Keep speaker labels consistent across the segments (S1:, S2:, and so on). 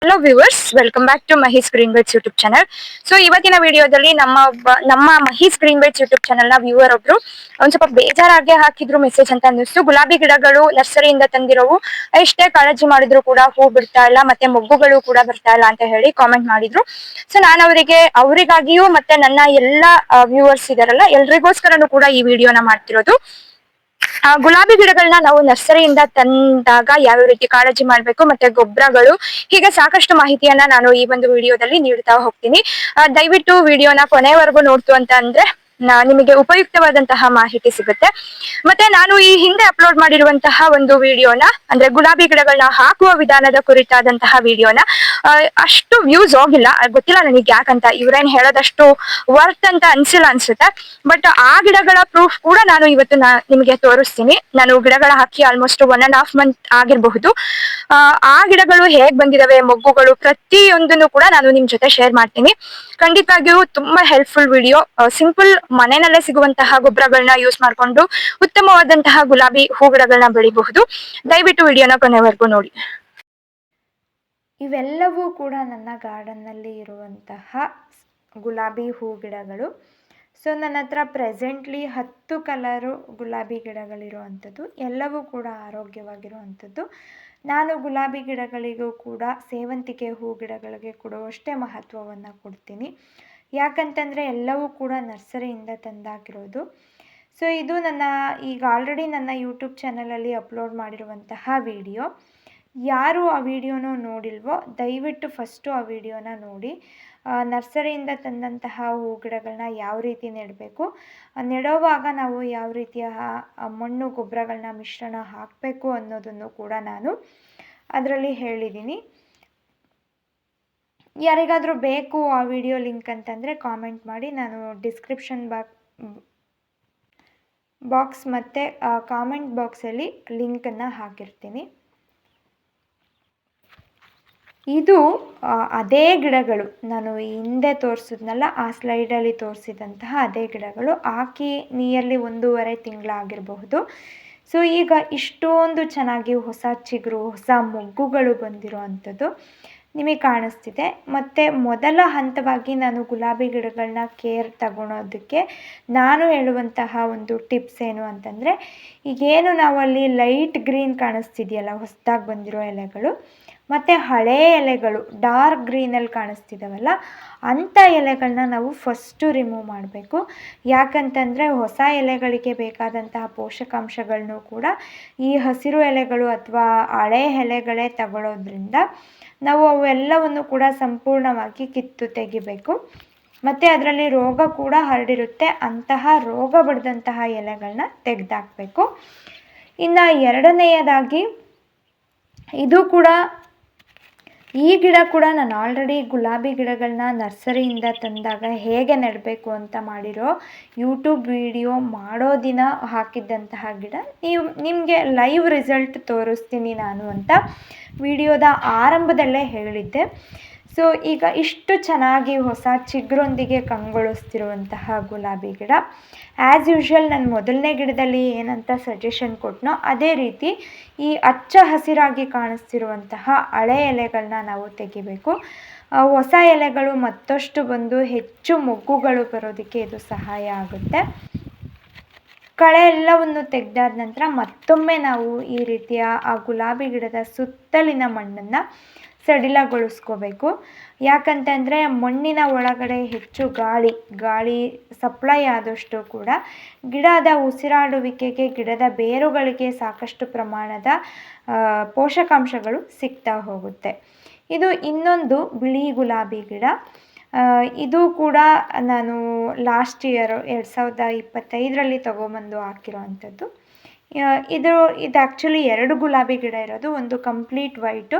S1: Hello viewers, welcome back to Mahi's green bites YouTube channel. So ಇವತ್ತಿನ ವಿಡಿಯೋದಲ್ಲಿ ನಮ್ಮ Mahi's green bites YouTube channel ನ viewer ಒಬ್ರು ಒಂದ್ ಸ್ವಲ್ಪ ಬೇಜಾರಾಗಿ ಹಾಕಿದ್ರು ಮೆಸೇಜ್ ಅಂತ ಅನ್ನಿಸ್ತು. ಗುಲಾಬಿ ಗಿಡಗಳು ನರ್ಸರಿಯಿಂದ ತಂದಿರೋವು, ಎಷ್ಟೇ ಕಾಳಜಿ ಮಾಡಿದ್ರು ಕೂಡ ಹೂ ಬಿಡ್ತಾ ಇಲ್ಲ, ಮತ್ತೆ ಮೊಗ್ಗುಗಳು ಕೂಡ ಬರ್ತಾ ಇಲ್ಲ ಅಂತ ಹೇಳಿ ಕಾಮೆಂಟ್ ಮಾಡಿದ್ರು. ಸೊ ನಾನು ಅವರಿಗಾಗಿಯೂ ಮತ್ತೆ ನನ್ನ ಎಲ್ಲಾ ವ್ಯೂವರ್ಸ್ ಇದಾರಲ್ಲ ಎಲ್ರಿಗೋಸ್ಕರನು ಕೂಡ ಈ ವಿಡಿಯೋನ ಮಾಡ್ತಿರೋದು. ಗುಲಾಬಿ ಗಿಡಗಳನ್ನ ನಾವು ನರ್ಸರಿಯಿಂದ ತಂದಾಗ ಯಾವ ರೀತಿ ಕಾಳಜಿ ಮಾಡ್ಬೇಕು, ಮತ್ತೆ ಗೊಬ್ಬರಗಳು, ಹೀಗೆ ಸಾಕಷ್ಟು ಮಾಹಿತಿಯನ್ನ ನಾನು ಈ ಒಂದು ವಿಡಿಯೋದಲ್ಲಿ ನೀಡ್ತಾ ಹೋಗ್ತೀನಿ. ದಯವಿಟ್ಟು ವಿಡಿಯೋನ ಕೊನೆವರೆಗೂ ನೋಡ್ತು ಅಂತ ಅಂದ್ರೆ ನಿಮಗೆ ಉಪಯುಕ್ತವಾದಂತಹ ಮಾಹಿತಿ ಸಿಗುತ್ತೆ. ಮತ್ತೆ ನಾನು ಈ ಹಿಂದೆ ಅಪ್ಲೋಡ್ ಮಾಡಿರುವಂತಹ ಒಂದು ವಿಡಿಯೋನ, ಅಂದ್ರೆ ಗುಲಾಬಿ ಗಿಡಗಳನ್ನ ಹಾಕುವ ವಿಧಾನದ ಕುರಿತಾದಂತಹ ವಿಡಿಯೋನ ಅಷ್ಟು ವ್ಯೂಸ್ ಹೋಗಿಲ್ಲ, ಗೊತ್ತಿಲ್ಲ ನನಗೆ ಯಾಕಂತ. ಇವ್ರೇನ್ ಹೇಳೋದಷ್ಟು ವರ್ತ್ ಅಂತ ಅನ್ಸಿಲ್ಲ ಅನ್ಸುತ್ತೆ. ಬಟ್ ಆ ಗಿಡಗಳ ಪ್ರೂಫ್ ಕೂಡ ನಾನು ಇವತ್ತು ನಿಮಗೆ ತೋರಿಸ್ತೀನಿ. ನಾನು ಗಿಡಗಳ ಹಾಕಿ ಆಲ್ಮೋಸ್ಟ್ 1.5 ಮಂತ್ ಆಗಿರಬಹುದು. ಆ ಗಿಡಗಳು ಹೇಗ್ ಬಂದಿದಾವೆ, ಮೊಗ್ಗುಗಳು, ಪ್ರತಿಯೊಂದನ್ನು ಕೂಡ ನಾನು ನಿಮ್ ಜೊತೆ ಶೇರ್ ಮಾಡ್ತೀನಿ. ಖಂಡಿತವಾಗಿಯೂ ತುಂಬಾ ಹೆಲ್ಪ್ಫುಲ್ ವಿಡಿಯೋ. ಸಿಂಪಲ್ ಮನೆಯಲ್ಲೇ ಸಿಗುವಂತಹ ಗೊಬ್ಬರಗಳನ್ನ ಯೂಸ್ ಮಾಡ್ಕೊಂಡು ಉತ್ತಮವಾದಂತಹ ಗುಲಾಬಿ ಹೂಗಿಡಗಳನ್ನ ಬೆಳಿಬಹುದು. ದಯವಿಟ್ಟು ವಿಡಿಯೋನ ಕೊನೆವರೆಗೂ ನೋಡಿ.
S2: ಇವೆಲ್ಲವೂ ಕೂಡ ನನ್ನ ಗಾರ್ಡನ್ನಲ್ಲಿ ಇರುವಂತಹ ಗುಲಾಬಿ ಹೂ ಗಿಡಗಳು. ಸೊ ನನ್ನ ಹತ್ರ ಪ್ರೆಸೆಂಟ್ಲಿ 10 ಕಲರು ಗುಲಾಬಿ ಗಿಡಗಳಿರುವಂಥದ್ದು, ಎಲ್ಲವೂ ಕೂಡ ಆರೋಗ್ಯವಾಗಿರುವಂಥದ್ದು. ನಾನು ಗುಲಾಬಿ ಗಿಡಗಳಿಗೂ ಕೂಡ ಸೇವಂತಿಗೆ ಹೂ ಗಿಡಗಳಿಗೆ ಕೊಡುವಷ್ಟೇ ಮಹತ್ವವನ್ನು ಕೊಡ್ತೀನಿ. ಯಾಕಂತಂದರೆ ಎಲ್ಲವೂ ಕೂಡ ನರ್ಸರಿಯಿಂದ ತಂದಾಕಿರೋದು. ಸೊ ಇದು ಈಗ ಆಲ್ರೆಡಿ ನನ್ನ ಯೂಟ್ಯೂಬ್ ಚಾನಲಲ್ಲಿ ಅಪ್ಲೋಡ್ ಮಾಡಿರುವಂತಹ ವಿಡಿಯೋ. ಯಾರು ಆ ವಿಡಿಯೋನೂ ನೋಡಿಲ್ವೋ ದಯವಿಟ್ಟು ಫಸ್ಟು ಆ ವಿಡಿಯೋನ ನೋಡಿ. ನರ್ಸರಿಯಿಂದ ತಂದಂತಹ ಹೂ ಗಿಡಗಳನ್ನ ಯಾವ ರೀತಿ ನೆಡಬೇಕು, ನೆಡೋವಾಗ ನಾವು ಯಾವ ರೀತಿಯ ಮಣ್ಣು ಗೊಬ್ಬರಗಳನ್ನ ಮಿಶ್ರಣ ಹಾಕಬೇಕು ಅನ್ನೋದನ್ನು ಕೂಡ ನಾನು ಅದರಲ್ಲಿ ಹೇಳಿದ್ದೀನಿ. ಯಾರಿಗಾದರೂ ಬೇಕು ಆ ವಿಡಿಯೋ ಲಿಂಕ್ ಅಂತಂದರೆ ಕಾಮೆಂಟ್ ಮಾಡಿ, ನಾನು ಡಿಸ್ಕ್ರಿಪ್ಷನ್ ಬಾಕ್ಸ್ ಮತ್ತು ಕಾಮೆಂಟ್ ಬಾಕ್ಸಲ್ಲಿ ಲಿಂಕನ್ನು ಹಾಕಿರ್ತೀನಿ. ಇದು ಅದೇ ಗಿಡಗಳು, ನಾನು ಹಿಂದೆ ತೋರಿಸಿದ್ನಲ್ಲ ಆ ಸ್ಲೈಡಲ್ಲಿ ತೋರಿಸಿದಂತಹ ಅದೇ ಗಿಡಗಳು. ಹಾಕಿ ನಿಯರ್ಲಿ 1.5 ತಿಂಗಳಾಗಿರಬಹುದು. ಸೊ ಈಗ ಇಷ್ಟೊಂದು ಚೆನ್ನಾಗಿ ಹೊಸ ಚಿಗುರು, ಹೊಸ ಮೊಗ್ಗುಗಳು ಬಂದಿರೋ ಅಂಥದ್ದು ನಿಮಗೆ ಕಾಣಿಸ್ತಿದೆ. ಮತ್ತು ಮೊದಲ ಹಂತವಾಗಿ ನಾನು ಗುಲಾಬಿ ಗಿಡಗಳನ್ನ ಕೇರ್ ತಗೊಳೋದಕ್ಕೆ ನಾನು ಹೇಳುವಂತಹ ಒಂದು ಟಿಪ್ಸ್ ಏನು ಅಂತಂದರೆ, ಈಗೇನು ನಾವಲ್ಲಿ ಲೈಟ್ ಗ್ರೀನ್ ಕಾಣಿಸ್ತಿದೆಯಲ್ಲ ಹೊಸದಾಗಿ ಬಂದಿರೋ ಎಲೆಗಳು, ಮತ್ತು ಹಳೇ ಎಲೆಗಳು ಡಾರ್ಕ್ ಗ್ರೀನಲ್ಲಿ ಕಾಣಿಸ್ತಿದ್ದಾವಲ್ಲ ಅಂಥ ಎಲೆಗಳನ್ನ ನಾವು ಫಸ್ಟು ರಿಮೂವ್ ಮಾಡಬೇಕು. ಯಾಕಂತಂದರೆ ಹೊಸ ಎಲೆಗಳಿಗೆ ಬೇಕಾದಂತಹ ಪೋಷಕಾಂಶಗಳನ್ನು ಕೂಡ ಈ ಹಸಿರು ಎಲೆಗಳು ಅಥವಾ ಹಳೆ ಎಲೆಗಳೇ ತಗೊಳ್ಳೋದ್ರಿಂದ ನಾವು ಅವೆಲ್ಲವನ್ನು ಕೂಡ ಸಂಪೂರ್ಣವಾಗಿ ಕಿತ್ತು ತೆಗಿಬೇಕು. ಮತ್ತು ಅದರಲ್ಲಿ ರೋಗ ಕೂಡ ಹರಡಿರುತ್ತೆ, ಅಂತಹ ರೋಗ ಬಡ್ದಂತಹ ಎಲೆಗಳನ್ನ ತೆಗೆದಾಕಬೇಕು. ಇನ್ನು ಎರಡನೆಯದಾಗಿ ಇದು ಕೂಡ, ಈ ಗಿಡ ಕೂಡ ನಾನು ಆಲ್ರೆಡಿ ಗುಲಾಬಿ ಗಿಡಗಳನ್ನ ನರ್ಸರಿಯಿಂದ ತಂದಾಗ ಹೇಗೆ ನೆಡಬೇಕು ಅಂತ ಮಾಡಿರೋ ಯೂಟ್ಯೂಬ್ ವಿಡಿಯೋ ಮಾಡೋ ದಿನ ಹಾಕಿದ್ದಂತಹ ಗಿಡ. ನಿಮಗೆ ಲೈವ್ ರಿಸಲ್ಟ್ ತೋರಿಸ್ತೀನಿ ನಾನು ಅಂತ ವಿಡಿಯೋದ ಆರಂಭದಲ್ಲೇ ಹೇಳಿದ್ದೆ. ಸೊ ಈಗ ಇಷ್ಟು ಚೆನ್ನಾಗಿ ಹೊಸ ಚಿಗುರೊಂದಿಗೆ ಕಂಗೊಳಿಸ್ತಿರುವಂತಹ ಗುಲಾಬಿ ಗಿಡ, ಆ್ಯಸ್ ಯೂಶ್ವಲ್ ನಾನು ಮೊದಲನೇ ಗಿಡದಲ್ಲಿ ಏನಂತ ಸಜೆಷನ್ ಕೊಟ್ಟನೋ ಅದೇ ರೀತಿ ಈ ಹಚ್ಚ ಹಸಿರಾಗಿ ಕಾಣಿಸ್ತಿರುವಂತಹ ಹಳೆ ಎಲೆಗಳನ್ನ ನಾವು ತೆಗಿಬೇಕು. ಹೊಸ ಎಲೆಗಳು ಮತ್ತಷ್ಟು ಬಂದು ಹೆಚ್ಚು ಮೊಗ್ಗುಗಳು ಬರೋದಕ್ಕೆ ಇದು ಸಹಾಯ ಆಗುತ್ತೆ. ಕಳೆ ಎಲ್ಲವನ್ನು ತೆಗೆದಾದ ನಂತರ ಮತ್ತೊಮ್ಮೆ ನಾವು ಈ ರೀತಿಯ ಆ ಗುಲಾಬಿ ಗಿಡದ ಸುತ್ತಲಿನ ಮಣ್ಣನ್ನು ಸಡಿಲಗೊಳಿಸ್ಕೋಬೇಕು. ಯಾಕಂತಂದರೆ ಮಣ್ಣಿನ ಒಳಗಡೆ ಹೆಚ್ಚು ಗಾಳಿ ಸಪ್ಲೈ ಆದಷ್ಟು ಕೂಡ ಗಿಡದ ಉಸಿರಾಡುವಿಕೆಗೆ, ಗಿಡದ ಬೇರುಗಳಿಗೆ ಸಾಕಷ್ಟು ಪ್ರಮಾಣದ ಪೋಷಕಾಂಶಗಳು ಸಿಗ್ತಾ ಹೋಗುತ್ತೆ. ಇದು ಇನ್ನೊಂದು ಬಿಳಿ ಗುಲಾಬಿ ಗಿಡ. ಇದು ಕೂಡ ನಾನು ಲಾಸ್ಟ್ ಇಯರ್ 2025ರಲ್ಲಿ ತೊಗೊಂಬಂದು ಹಾಕಿರೋ ಅಂಥದ್ದು. ಇದು ಆ್ಯಕ್ಚುಲಿ 2 ಗುಲಾಬಿ ಗಿಡ ಇರೋದು, ಒಂದು ಕಂಪ್ಲೀಟ್ ವೈಟು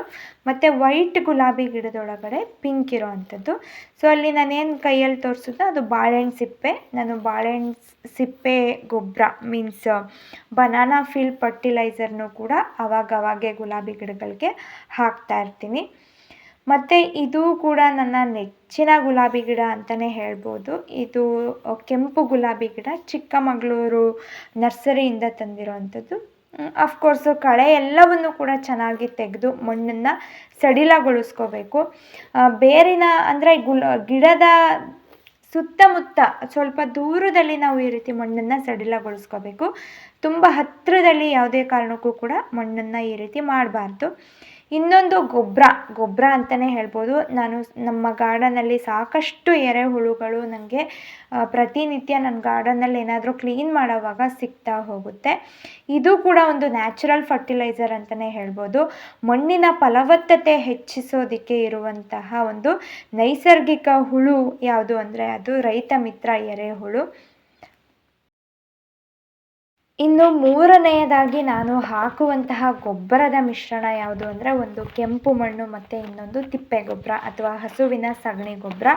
S2: ಮತ್ತು ವೈಟ್ ಗುಲಾಬಿ ಗಿಡದೊಳಗಡೆ ಪಿಂಕ್ ಇರೋ ಅಂಥದ್ದು. ಸೊ ಅಲ್ಲಿ ನಾನೇನು ಕೈಯಲ್ಲಿ ತೋರಿಸಿದ್ನೋ ಅದು ಬಾಳೆಹಣ್ಣು ಸಿಪ್ಪೆ. ನಾನು ಬಾಳೆಹಣ್ಣು ಸಿಪ್ಪೆ ಗೊಬ್ಬರ ಮೀನ್ಸ್ ಬನಾನಾ ಫೀಲ್ ಫರ್ಟಿಲೈಸರ್ನು ಕೂಡ ಅವಾಗವಾಗೆ ಗುಲಾಬಿ ಗಿಡಗಳಿಗೆ ಹಾಕ್ತಾ ಇರ್ತೀನಿ. ಮತ್ತು ಇದು ಕೂಡ ನನ್ನ ನೆಚ್ಚಿನ ಗುಲಾಬಿ ಗಿಡ ಅಂತಲೇ ಹೇಳ್ಬೋದು. ಇದು ಕೆಂಪು ಗುಲಾಬಿ ಗಿಡ, ಚಿಕ್ಕಮಗಳೂರು ನರ್ಸರಿಯಿಂದ ತಂದಿರೋ ಅಂಥದ್ದು. ಅಫ್ಕೋರ್ಸು ಕಳೆ ಎಲ್ಲವನ್ನು ಕೂಡ ಚೆನ್ನಾಗಿ ತೆಗೆದು ಮಣ್ಣನ್ನು ಸಡಿಲಗೊಳಿಸ್ಕೋಬೇಕು. ಬೇರಿನ ಅಂದರೆ ಗಿಡದ ಸುತ್ತಮುತ್ತ ಸ್ವಲ್ಪ ದೂರದಲ್ಲಿ ನಾವು ಈ ರೀತಿ ಮಣ್ಣನ್ನು ಸಡಿಲಗೊಳಿಸ್ಕೋಬೇಕು. ತುಂಬ ಹತ್ತಿರದಲ್ಲಿ ಯಾವುದೇ ಕಾರಣಕ್ಕೂ ಕೂಡ ಮಣ್ಣನ್ನು ಈ ರೀತಿ ಮಾಡಬಾರ್ದು. ಇನ್ನೊಂದು ಗೊಬ್ಬರ ಅಂತಲೇ ಹೇಳ್ಬೋದು. ನಾನು ನಮ್ಮ ಗಾರ್ಡನಲ್ಲಿ ಸಾಕಷ್ಟು ಎರೆಹುಳುಗಳು ನನಗೆ ಪ್ರತಿನಿತ್ಯ ನನ್ನ ಗಾರ್ಡನಲ್ಲಿ ಏನಾದರೂ ಕ್ಲೀನ್ ಮಾಡೋವಾಗ ಸಿಗ್ತಾ ಹೋಗುತ್ತೆ. ಇದು ಕೂಡ ಒಂದು ನ್ಯಾಚುರಲ್ ಫರ್ಟಿಲೈಸರ್ ಅಂತಲೇ ಹೇಳ್ಬೋದು. ಮಣ್ಣಿನ ಫಲವತ್ತತೆ ಹೆಚ್ಚಿಸೋದಕ್ಕೆ ಇರುವಂತಹ ಒಂದು ನೈಸರ್ಗಿಕ ಹುಳು ಯಾವುದು ಅಂದರೆ ಅದು ರೈತ ಮಿತ್ರ ಎರೆಹುಳು. ಇನ್ನು ಮೂರನೆಯದಾಗಿ ನಾನು ಹಾಕುವಂತಹ ಗೊಬ್ಬರದ ಮಿಶ್ರಣ ಯಾವುದು ಅಂದರೆ ಒಂದು ಕೆಂಪು ಮಣ್ಣು ಮತ್ತು ಇನ್ನೊಂದು ತಿಪ್ಪೆ ಗೊಬ್ಬರ ಅಥವಾ ಹಸುವಿನ ಸಗಣಿ ಗೊಬ್ಬರ.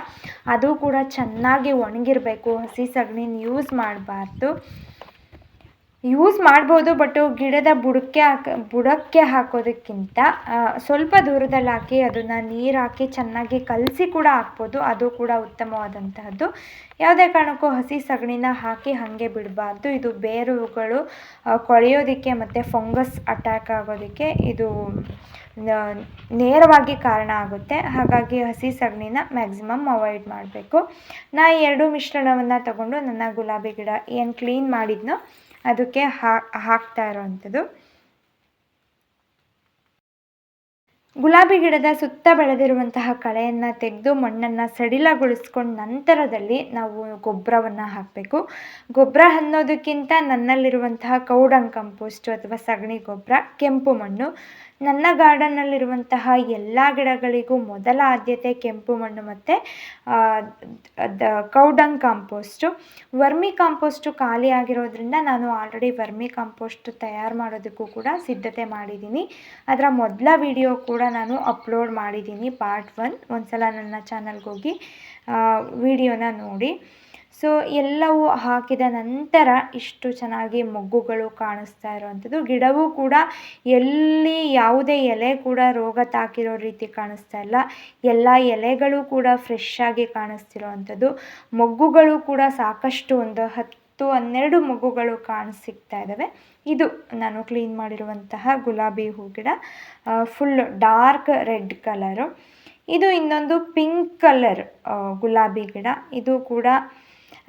S2: ಅದು ಕೂಡ ಚೆನ್ನಾಗಿ ಒಣಗಿರಬೇಕು. ಹಸಿ ಸಗಣಿನ ಯೂಸ್ ಮಾಡಬಾರ್ದು. ಯೂಸ್ ಮಾಡ್ಬೋದು, ಬಟ್ ಗಿಡದ ಬುಡಕ್ಕೆ ಹಾಕೋದಕ್ಕಿಂತ ಸ್ವಲ್ಪ ದೂರದಲ್ಲಿ ಹಾಕಿ ಅದನ್ನು ನೀರು ಹಾಕಿ ಚೆನ್ನಾಗಿ ಕಲಸಿ ಕೂಡ ಹಾಕ್ಬೋದು. ಅದು ಕೂಡ ಉತ್ತಮವಾದಂತಹದ್ದು. ಯಾವುದೇ ಕಾರಣಕ್ಕೂ ಹಸಿ ಸಗಣಿನ ಹಾಕಿ ಹಾಗೆ ಬಿಡಬಾರ್ದು. ಇದು ಬೇರುಗಳು ಕೊಳೆಯೋದಕ್ಕೆ ಮತ್ತು ಫಂಗಸ್ ಅಟ್ಯಾಕ್ ಆಗೋದಕ್ಕೆ ಇದು ನೇರವಾಗಿ ಕಾರಣ ಆಗುತ್ತೆ. ಹಾಗಾಗಿ ಹಸಿ ಸಗಣಿನ ಮ್ಯಾಕ್ಸಿಮಮ್ ಅವಾಯ್ಡ್ ಮಾಡಬೇಕು. ನಾ ಈ ಎರಡು ಮಿಶ್ರಣವನ್ನು ತಗೊಂಡು ನನ್ನ ಗುಲಾಬಿ ಗಿಡ ಏನು ಕ್ಲೀನ್ ಮಾಡಿದ್ನೋ ಅದಕ್ಕೆ ಹಾಕ್ತಾ ಇರೋವಂಥದ್ದು. ಗುಲಾಬಿ ಗಿಡದ ಸುತ್ತ ಬೆಳೆದಿರುವಂತಹ ಕಳೆಯನ್ನು ತೆಗೆದು ಮಣ್ಣನ್ನು ಸಡಿಲಗೊಳಿಸ್ಕೊಂಡು ನಂತರದಲ್ಲಿ ನಾವು ಗೊಬ್ಬರವನ್ನು ಹಾಕಬೇಕು. ಗೊಬ್ಬರ ಅನ್ನೋದಕ್ಕಿಂತ ನನ್ನಲ್ಲಿರುವಂತಹ ಕೌಡಂಗ್ ಕಂಪೋಸ್ಟು ಅಥವಾ ಸಗಣಿ ಗೊಬ್ಬರ, ಕೆಂಪು ಮಣ್ಣು. ನನ್ನ ಗಾರ್ಡನ್ನಲ್ಲಿರುವಂತಹ ಎಲ್ಲ ಗಿಡಗಳಿಗೂ ಮೊದಲ ಆದ್ಯತೆ ಕೆಂಪು ಮಣ್ಣು ಮತ್ತು ಕೌಡಂಗ್ ಕಾಂಪೋಸ್ಟು. ವರ್ಮಿ ಕಾಂಪೋಸ್ಟು ಖಾಲಿ ಆಗಿರೋದ್ರಿಂದ ನಾನು ಆಲ್ರೆಡಿ ವರ್ಮಿ ಕಾಂಪೋಸ್ಟ್ ತಯಾರು ಮಾಡೋದಕ್ಕೂ ಕೂಡ ಸಿದ್ಧತೆ ಮಾಡಿದ್ದೀನಿ. ಅದರ ಮೊದಲ ವಿಡಿಯೋ ಕೂಡ ನಾನು ಅಪ್ಲೋಡ್ ಮಾಡಿದ್ದೀನಿ, ಪಾರ್ಟ್ 1. ಒಂದ್ಸಲ ನನ್ನ ಚಾನಲ್ಗೆ ಹೋಗಿ ವಿಡಿಯೋನ ನೋಡಿ. ಸೊ ಎಲ್ಲವೂ ಹಾಕಿದ ನಂತರ ಇಷ್ಟು ಚೆನ್ನಾಗಿ ಮೊಗ್ಗುಗಳು ಕಾಣಿಸ್ತಾ ಇರೋವಂಥದ್ದು. ಗಿಡವೂ ಕೂಡ ಎಲ್ಲಿ ಯಾವುದೇ ಎಲೆ ಕೂಡ ರೋಗ ತಾಕಿರೋ ರೀತಿ ಕಾಣಿಸ್ತಾ ಇಲ್ಲ. ಎಲ್ಲ ಎಲೆಗಳು ಕೂಡ ಫ್ರೆಶ್ ಆಗಿ ಕಾಣಿಸ್ತಿರೋವಂಥದ್ದು. ಮೊಗ್ಗುಗಳು ಕೂಡ ಸಾಕಷ್ಟು ಒಂದು 10-12 ಮೊಗ್ಗುಗಳು ಸಿಗ್ತಾ ಇದ್ದಾವೆ. ಇದು ನಾನು ಕ್ಲೀನ್ ಮಾಡಿರುವಂತಹ ಗುಲಾಬಿ ಹೂ ಗಿಡ. Full dark red colour. ಇದು ಇನ್ನೊಂದು ಪಿಂಕ್ ಕಲರ್ ಗುಲಾಬಿ ಗಿಡ. ಇದು ಕೂಡ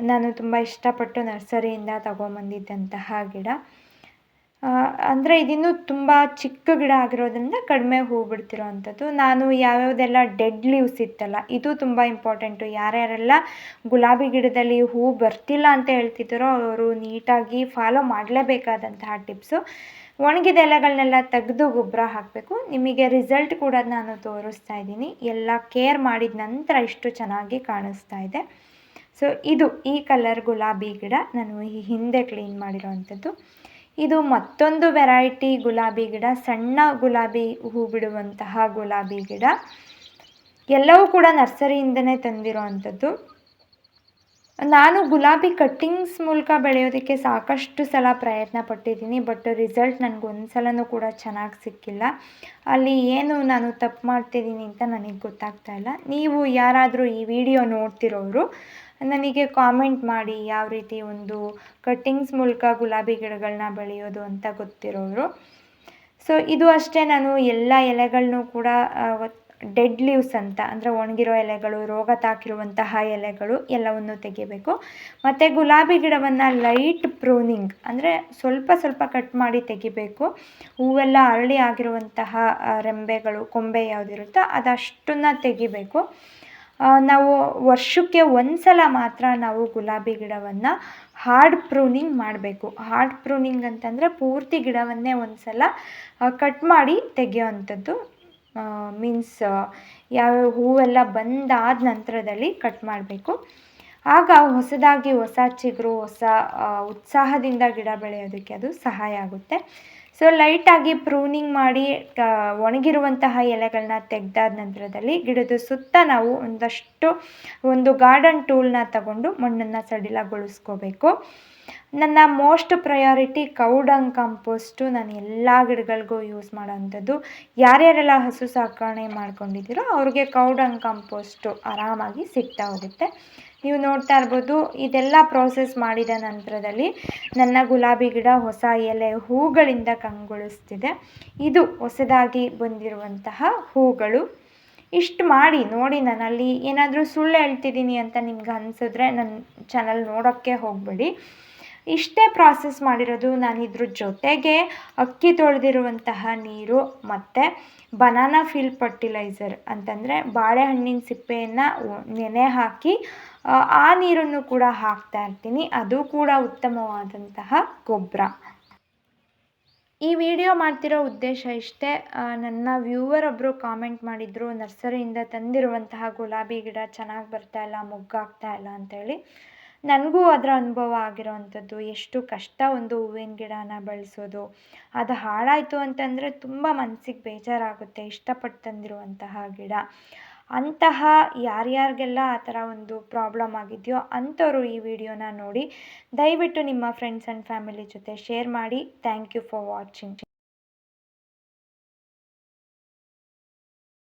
S2: ನಾನು ತುಂಬ ಇಷ್ಟಪಟ್ಟು ನರ್ಸರಿಯಿಂದ ತಗೊಂಬಂದಿದ್ದಂತಹ ಗಿಡ. ಅಂದರೆ ಇದಿನ್ನೂ ತುಂಬ ಚಿಕ್ಕ ಗಿಡ ಆಗಿರೋದ್ರಿಂದ ಕಡಿಮೆ ಹೂ ಬಿಡ್ತಿರೋ ಅಂಥದ್ದು. ನಾನು ಯಾವ್ಯಾವುದೆಲ್ಲ ಡೆಡ್ ಲೀವ್ಸ್ ಇತ್ತಲ್ಲ, ಇದು ತುಂಬ ಇಂಪಾರ್ಟೆಂಟು. ಯಾರ್ಯಾರೆಲ್ಲ ಗುಲಾಬಿ ಗಿಡದಲ್ಲಿ ಹೂ ಬರ್ತಿಲ್ಲ ಅಂತ ಹೇಳ್ತಿದ್ದಾರೋ ಅವರು ನೀಟಾಗಿ ಫಾಲೋ ಮಾಡಲೇಬೇಕಾದಂತಹ ಟಿಪ್ಸು. ಒಣಗಿದ ಎಲೆಗಳನ್ನೆಲ್ಲ ತೆಗೆದು ಗೊಬ್ಬರ ಹಾಕಬೇಕು. ನಿಮಗೆ ರಿಸಲ್ಟ್ ಕೂಡ ನಾನು ತೋರಿಸ್ತಾ ಇದ್ದೀನಿ. ಎಲ್ಲ ಕೇರ್ ಮಾಡಿದ ನಂತರ ಇಷ್ಟು ಚೆನ್ನಾಗಿ ಕಾಣಿಸ್ತಾ ಇದೆ. ಸೊ ಇದು ಈ ಕಲರ್ ಗುಲಾಬಿ ಗಿಡ ನಾನು ಈ ಹಿಂದೆ ಕ್ಲೀನ್ ಮಾಡಿರೋ ಅಂಥದ್ದು. ಇದು ಮತ್ತೊಂದು ವೆರೈಟಿ ಗುಲಾಬಿ ಗಿಡ, ಸಣ್ಣ ಗುಲಾಬಿ ಹೂ ಬಿಡುವಂತಹ ಗುಲಾಬಿ ಗಿಡ. ಎಲ್ಲವೂ ಕೂಡ ನರ್ಸರಿಯಿಂದನೇ ತಂದಿರೋ ಅಂಥದ್ದು. ನಾನು ಗುಲಾಬಿ ಕಟ್ಟಿಂಗ್ಸ್ ಮೂಲಕ ಬೆಳೆಯೋದಕ್ಕೆ ಸಾಕಷ್ಟು ಸಲ ಪ್ರಯತ್ನ ಪಟ್ಟಿದ್ದೀನಿ, ಬಟ್ ರಿಸಲ್ಟ್ ನನಗೊಂದು ಸಲನೂ ಕೂಡ ಚೆನ್ನಾಗಿ ಸಿಕ್ಕಿಲ್ಲ. ಅಲ್ಲಿ ಏನು ನಾನು ತಪ್ಪು ಮಾಡ್ತಿದ್ದೀನಿ ಅಂತ ನನಗೆ ಗೊತ್ತಾಗ್ತಾ ಇಲ್ಲ. ನೀವು ಯಾರಾದರೂ ಈ ವಿಡಿಯೋ ನೋಡ್ತಿರೋರು ನನಗೆ ಕಾಮೆಂಟ್ ಮಾಡಿ, ಯಾವ ರೀತಿ ಒಂದು ಕಟ್ಟಿಂಗ್ಸ್ ಮೂಲಕ ಗುಲಾಬಿ ಗಿಡಗಳನ್ನ ಬೆಳೆಯೋದು ಅಂತ ಗೊತ್ತಿರೋರು. ಸೊ ಇದು ಅಷ್ಟೇ, ನಾನು ಎಲ್ಲ ಎಲೆಗಳನ್ನೂ ಕೂಡ ಡೆಡ್ ಲೀವ್ಸ್ ಅಂತ ಅಂದರೆ ಒಣಗಿರೋ ಎಲೆಗಳು, ರೋಗ ತಾಕಿರುವಂತಹ ಎಲೆಗಳು ಎಲ್ಲವನ್ನು ತೆಗಿಬೇಕು. ಮತ್ತು ಗುಲಾಬಿ ಗಿಡವನ್ನು ಲೈಟ್ ಪ್ರೂನಿಂಗ್ ಅಂದರೆ ಸ್ವಲ್ಪ ಸ್ವಲ್ಪ ಕಟ್ ಮಾಡಿ ತೆಗಿಬೇಕು. ಹೂವೆಲ್ಲ ಅರಳಿ ಆಗಿರುವಂತಹ ರೆಂಬೆಗಳು, ಕೊಂಬೆ ಯಾವುದಿರುತ್ತೋ ಅದಷ್ಟನ್ನು ತೆಗಿಬೇಕು. ನಾವು ವರ್ಷಕ್ಕೆ ಒಂದು ಸಲ ಮಾತ್ರ ನಾವು ಗುಲಾಬಿ ಗಿಡವನ್ನು ಹಾರ್ಡ್ ಪ್ರೂನಿಂಗ್ ಮಾಡಬೇಕು. ಹಾರ್ಡ್ ಪ್ರೂನಿಂಗ್ ಅಂತಂದರೆ ಪೂರ್ತಿ ಗಿಡವನ್ನೇ ಒಂದು ಸಲ ಕಟ್ ಮಾಡಿ ತೆಗೆಯೋ ಅಂಥದ್ದು. ಮೀನ್ಸ್ ಯಾವ್ಯಾವ ಹೂವೆಲ್ಲ ಬಂದಾದ ನಂತರದಲ್ಲಿ ಕಟ್ ಮಾಡಬೇಕು. ಆಗ ಹೊಸದಾಗಿ ಹೊಸ ಚಿಗುರು, ಹೊಸ ಉತ್ಸಾಹದಿಂದ ಗಿಡ ಬೆಳೆಯೋದಕ್ಕೆ ಅದು ಸಹಾಯ ಆಗುತ್ತೆ. ಸೊ ಲೈಟಾಗಿ ಪ್ರೂನಿಂಗ್ ಮಾಡಿ ಒಣಗಿರುವಂತಹ ಎಲೆಗಳನ್ನ ತೆಗೆದಾದ ನಂತರದಲ್ಲಿ ಗಿಡದ ಸುತ್ತ ನಾವು ಒಂದು ಗಾರ್ಡನ್ ಟೂಲ್ನ ತಗೊಂಡು ಮಣ್ಣನ್ನು ಸಡಿಲಗೊಳಿಸ್ಕೋಬೇಕು. ನನ್ನ ಮೋಸ್ಟ್ ಪ್ರಯಾರಿಟಿ ಕೌಡಂಗ್ ಕಾಂಪೋಸ್ಟು. ನಾನು ಎಲ್ಲ ಗಿಡಗಳಿಗೂ ಯೂಸ್ ಮಾಡೋವಂಥದ್ದು. ಯಾರ್ಯಾರೆಲ್ಲ ಹಸು ಸಾಕಣೆ ಮಾಡ್ಕೊಂಡಿದ್ದೀರೋ ಅವ್ರಿಗೆ ಕೌಡಂಗ್ ಕಾಂಪೋಸ್ಟು ಆರಾಮಾಗಿ ಸಿಗ್ತಾ ಹೋಗುತ್ತೆ. ನೀವು ನೋಡ್ತಾ ಇರ್ಬೋದು, ಇದೆಲ್ಲ ಪ್ರೋಸೆಸ್ ಮಾಡಿದ ನಂತರದಲ್ಲಿ ನನ್ನ ಗುಲಾಬಿ ಗಿಡ ಹೊಸ ಎಲೆ ಹೂಗಳಿಂದ ಕಂಗೊಳಿಸ್ತಿದೆ. ಇದು ಹೊಸದಾಗಿ ಬಂದಿರುವಂತಹ ಹೂಗಳು. ಇಷ್ಟು ಮಾಡಿ ನೋಡಿ. ನಾನಲ್ಲಿ ಏನಾದರೂ ಸುಳ್ಳು ಹೇಳ್ತಿದ್ದೀನಿ ಅಂತ ನಿಮ್ಗೆ ಅನಿಸಿದ್ರೆ ನನ್ನ ಚಾನಲ್ ನೋಡೋಕ್ಕೆ ಹೋಗಬೇಡಿ. ಇಷ್ಟೇ ಪ್ರಾಸೆಸ್ ಮಾಡಿರೋದು. ನಾನು ಇದ್ರ ಜೊತೆಗೆ ಅಕ್ಕಿ ತೊಳೆದಿರುವಂತಹ ನೀರು ಮತ್ತು ಬನಾನಾ ಫೀಲ್ ಫರ್ಟಿಲೈಸರ್ ಅಂತಂದರೆ ಬಾಳೆಹಣ್ಣಿನ ಸಿಪ್ಪೆಯನ್ನು ನೆನೆ ಹಾಕಿ ಆ ನೀರನ್ನು ಕೂಡ ಹಾಕ್ತಾ ಇರ್ತೀನಿ. ಅದು ಕೂಡ ಉತ್ತಮವಾದಂತಹ ಗೊಬ್ಬರ. ಈ ವಿಡಿಯೋ ಮಾಡ್ತಿರೋ ಉದ್ದೇಶ ಇಷ್ಟೇ. ನನ್ನ ವ್ಯೂವರ್ ಒಬ್ಬರು ಕಾಮೆಂಟ್ ಮಾಡಿದರು, ನರ್ಸರಿಯಿಂದ ತಂದಿರುವಂತಹ ಗುಲಾಬಿ ಗಿಡ ಚೆನ್ನಾಗಿ ಬರ್ತಾ ಇಲ್ಲ, ಮೊಗ್ಗಾಗ್ತಾ ಇಲ್ಲ ಅಂತೇಳಿ. ನನಗೂ ಅದರ ಅನುಭವ ಆಗಿರೋವಂಥದ್ದು. ಎಷ್ಟು ಕಷ್ಟ ಒಂದು ಹೂವಿನ ಗಿಡನ ಬೆಳೆಸೋದು. ಅದು ಹಾಳಾಯಿತು ಅಂತಂದರೆ ತುಂಬ ಮನಸ್ಸಿಗೆ ಬೇಜಾರಾಗುತ್ತೆ. ಇಷ್ಟಪಟ್ಟು ತಂದಿರುವಂತಹ ಗಿಡ. ಅಂತಹ ಯಾರ್ಯಾರಿಗೆಲ್ಲ ಆ ಥರ ಒಂದು ಪ್ರಾಬ್ಲಮ್ ಆಗಿದೆಯೋ ಅಂಥವರು ಈ ವಿಡಿಯೋನ ನೋಡಿ ದಯವಿಟ್ಟು ನಿಮ್ಮ ಫ್ರೆಂಡ್ಸ್ ಆ್ಯಂಡ್ ಫ್ಯಾಮಿಲಿ ಜೊತೆ ಶೇರ್ ಮಾಡಿ. Thank you for watching.